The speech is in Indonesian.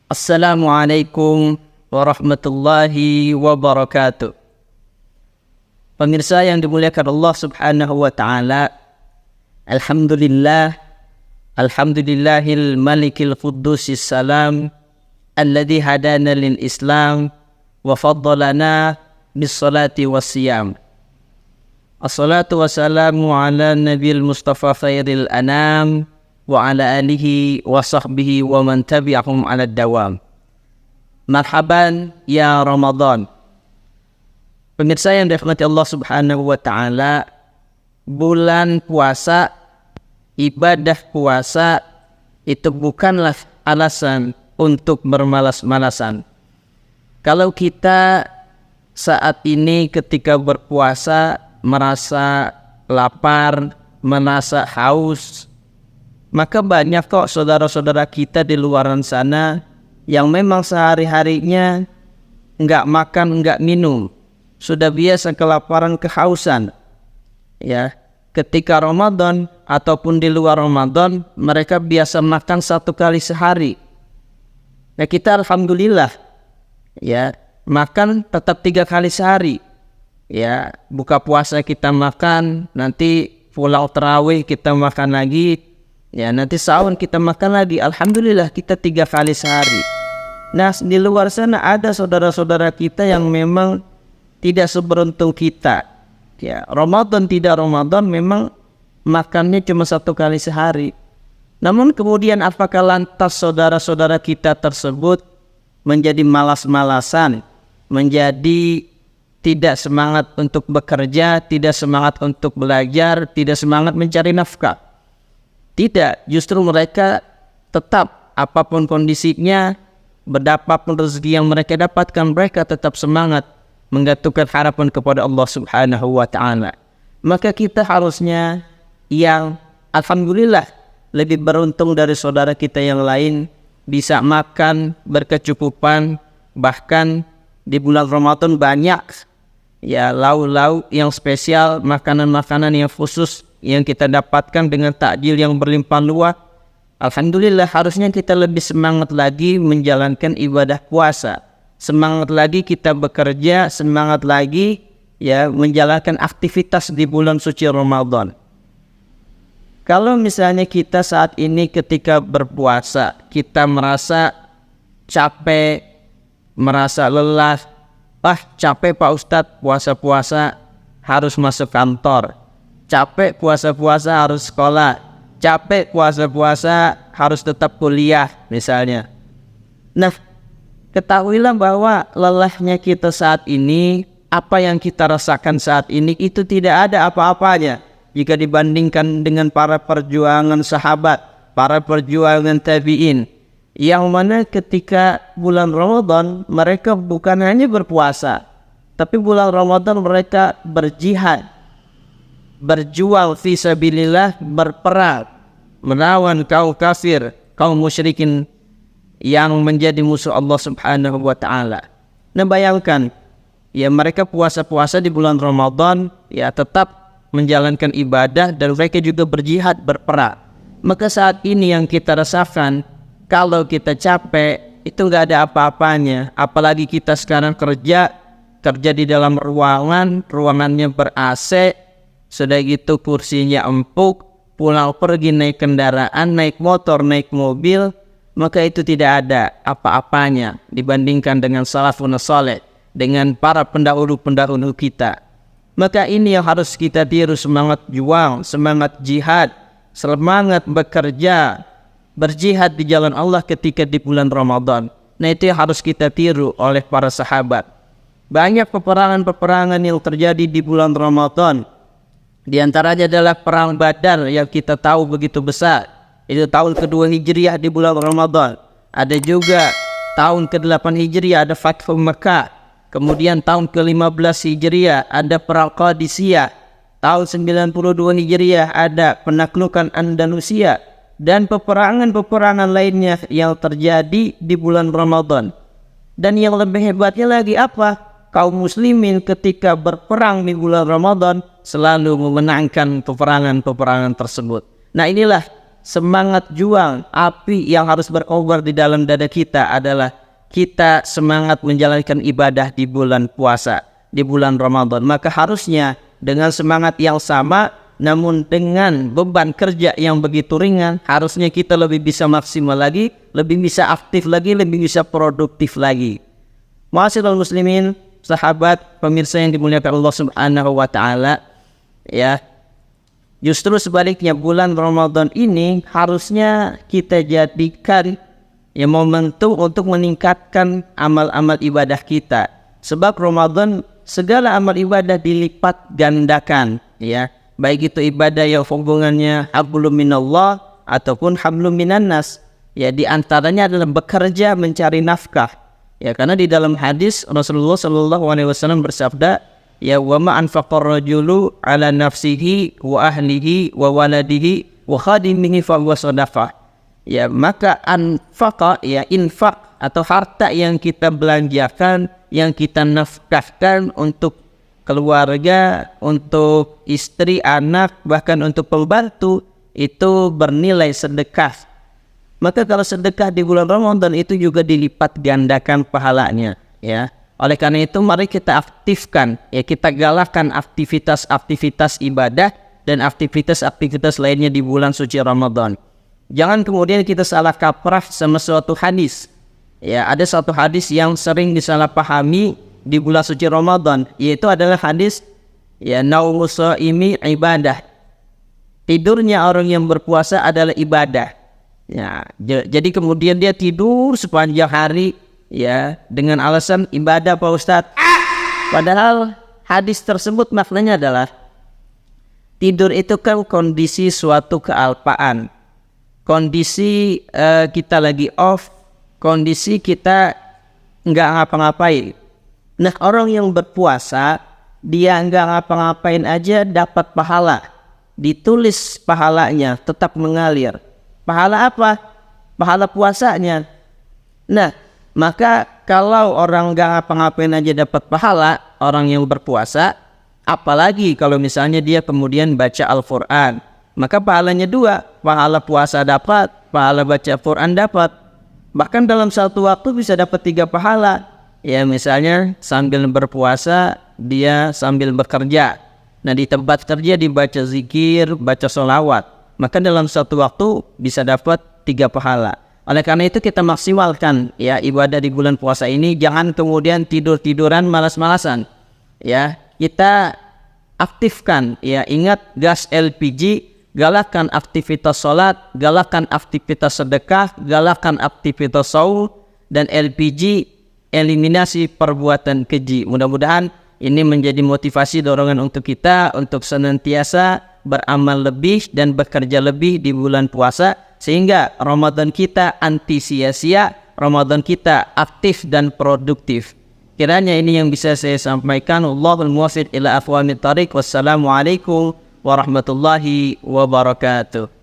Assalamualaikum warahmatullahi wabarakatuh. Pemirsa yang dimuliakan Allah Subhanahu wa taala, alhamdulillahil malikil quddusis salam alladzi hadana lil Islam wa faddalana bis salati was siyam. Assalatu wassalamu ala nabiyil mustafa khairil anam wa ala alihi wa sahbihi wa man tabi'ahum ala dawam. Marhaban ya Ramadan. Pemirsa yang dirahmati Allah Subhanahu wa taala, bulan puasa, ibadah puasa itu bukanlah alasan untuk bermalas-malasan. Kalau kita saat ini ketika berpuasa merasa lapar, merasa haus, maka banyak kok saudara-saudara kita di luar sana yang memang sehari-harinya enggak makan, enggak minum, sudah biasa kelaparan, kehausan. Ya, ketika Ramadan ataupun di luar Ramadan mereka biasa makan 1 kali sehari. Nah, kita alhamdulillah ya, makan tetap 3 kali sehari. Ya, buka puasa kita makan, nanti pulang tarawih kita makan lagi. Ya, nanti sahur kita makan lagi. Alhamdulillah kita 3 kali sehari. Nah, di luar sana ada saudara-saudara kita yang memang tidak seberuntung kita. Ya, Ramadan tidak Ramadan memang makannya cuma 1 kali sehari. Namun kemudian apakah lantas saudara-saudara kita tersebut menjadi malas-malasan, menjadi tidak semangat untuk bekerja, tidak semangat untuk belajar, tidak semangat mencari nafkah? Tidak, justru mereka tetap apapun kondisinya, berapapun rezeki yang mereka dapatkan, mereka tetap semangat menggantungkan harapan kepada Allah Subhanahu wa taala. Maka kita harusnya yang alhamdulillah lebih beruntung dari saudara kita yang lain, bisa makan berkecukupan, bahkan di bulan Ramadan banyak ya lauk-lauk yang spesial, makanan-makanan yang khusus yang kita dapatkan dengan takjil yang berlimpah luas. Alhamdulillah, harusnya kita lebih semangat lagi menjalankan ibadah puasa, semangat lagi kita bekerja, semangat lagi ya menjalankan aktivitas di bulan suci Ramadan. Kalau misalnya kita saat ini ketika berpuasa kita merasa capek, merasa lelah, capek Pak Ustadz, puasa-puasa harus masuk kantor, capek puasa-puasa harus sekolah, capek puasa-puasa harus tetap kuliah misalnya. Nah, ketahuilah bahwa lelahnya kita saat ini, apa yang kita rasakan saat ini itu tidak ada apa-apanya jika dibandingkan dengan para perjuangan sahabat, para perjuangan tabi'in, yang mana ketika bulan Ramadan mereka bukan hanya berpuasa, tapi bulan Ramadan mereka berjihad, berjuang fi sabilillah, berperang melawan kaum kafir, kaum musyrikin yang menjadi musuh Allah Subhanahu wa taala. Nah, bayangkan ya, mereka puasa-puasa di bulan Ramadan ya tetap menjalankan ibadah dan mereka juga berjihad, berperang. Maka saat ini yang kita rasakan, kalau kita capek itu enggak ada apa-apanya, apalagi kita sekarang kerja di dalam ruangannya ber-AC, sudah gitu kursinya empuk, pulang pergi naik kendaraan, naik motor, naik mobil, maka itu tidak ada apa-apanya dibandingkan dengan salafun saleh, dengan para pendahulu-pendahulu kita. Maka ini yang harus kita tiru, semangat juang, semangat jihad, semangat bekerja, berjihad di jalan Allah ketika di bulan Ramadan. Nah, itu yang harus kita tiru oleh para sahabat. Banyak peperangan-peperangan yang terjadi di bulan Ramadan. Di antaranya adalah perang Badar yang kita tahu begitu besar. Itu tahun kedua Hijriah di bulan Ramadan. Ada juga tahun ke-8 Hijriah ada Fathu Makkah. Kemudian tahun ke-15 Hijriah ada perang Qadisiyah. Tahun 92 Hijriah ada penaklukan Andalusia. Dan peperangan-peperangan lainnya yang terjadi di bulan Ramadan. Dan yang lebih hebatnya lagi apa? Kaum muslimin ketika berperang di bulan Ramadan selalu memenangkan peperangan-peperangan tersebut. Nah, inilah semangat juang, api yang harus berkobar di dalam dada kita adalah kita semangat menjalankan ibadah di bulan puasa, di bulan Ramadan. Maka harusnya dengan semangat yang sama, namun dengan beban kerja yang begitu ringan, harusnya kita lebih bisa maksimal lagi, lebih bisa aktif lagi, lebih bisa produktif lagi. Ma'asyiral muslimin, sahabat, pemirsa yang dimuliakan Allah Subhanahu wa taala, ya. Justru sebaliknya, bulan Ramadan ini harusnya kita jadikan momentum untuk meningkatkan amal-amal ibadah kita. Sebab Ramadan segala amal ibadah dilipat gandakan, ya. Baik itu ibadah yang hubungannya hablum minallah ataupun hablum minannas. Ya, di antaranya adalah bekerja mencari nafkah. Ya, karena di dalam hadis Rasulullah SAW bersabda, ya, wa ma anfaqar rajulu ala nafsihi wa ahlihi wa waladihi wa khadimihi fa huwa shadaqah. Ya, maka anfaqa, ya, infak atau harta yang kita belanjakan, yang kita nafkahkan untuk keluarga, untuk istri, anak, bahkan untuk pembantu, itu bernilai sedekah. Maka kalau sedekah di bulan Ramadan itu juga dilipat gandakan pahalanya, ya. Oleh karena itu mari kita aktifkan, ya, kita galakkan aktivitas-aktivitas ibadah dan aktivitas-aktivitas lainnya di bulan suci Ramadan. Jangan kemudian kita salah kaprah sama suatu hadis. Ya, ada satu hadis yang sering disalahpahami di bulan suci Ramadan, yaitu adalah hadis, ya, naumus shaimi ibadah. Tidurnya orang yang berpuasa adalah ibadah. Ya, jadi kemudian dia tidur sepanjang hari, ya, dengan alasan ibadah, Pak Ustadz. Padahal hadis tersebut maknanya adalah tidur itu kan kondisi suatu kealpaan, kondisi kita lagi off, kondisi kita nggak ngapa-ngapain. Nah, orang yang berpuasa, dia nggak ngapa-ngapain aja dapat pahala, ditulis pahalanya, tetap mengalir. Pahala apa? Pahala puasanya. Nah, maka kalau orang nggak ngapa-ngapain aja dapat pahala, orang yang berpuasa, apalagi kalau misalnya dia kemudian baca Al-Quran, maka pahalanya dua, pahala puasa dapat, pahala baca Al-Quran dapat. Bahkan dalam satu waktu bisa dapat 3 pahala. Ya, misalnya sambil berpuasa, dia sambil bekerja. Nah, di tempat kerja dibaca zikir, baca sholawat. Maka dalam satu waktu bisa dapat 3 pahala. Oleh karena itu kita maksimalkan, ya, ibadah di bulan puasa ini. Jangan kemudian tidur-tiduran, malas-malasan. Ya, kita aktifkan, ya, ingat gas LPG, galakkan aktivitas sholat, galakkan aktivitas sedekah, galakkan aktivitas saum, dan LPG, eliminasi perbuatan keji. Mudah-mudahan ini menjadi motivasi, dorongan untuk kita untuk senantiasa beramal lebih dan bekerja lebih di bulan puasa, sehingga Ramadan kita anti sia-sia, Ramadan kita aktif dan produktif. Kiranya ini yang bisa saya sampaikan. Allahul muwaffiq ila aqwamit thariq. Wassalamualaikum warahmatullahi wabarakatuh.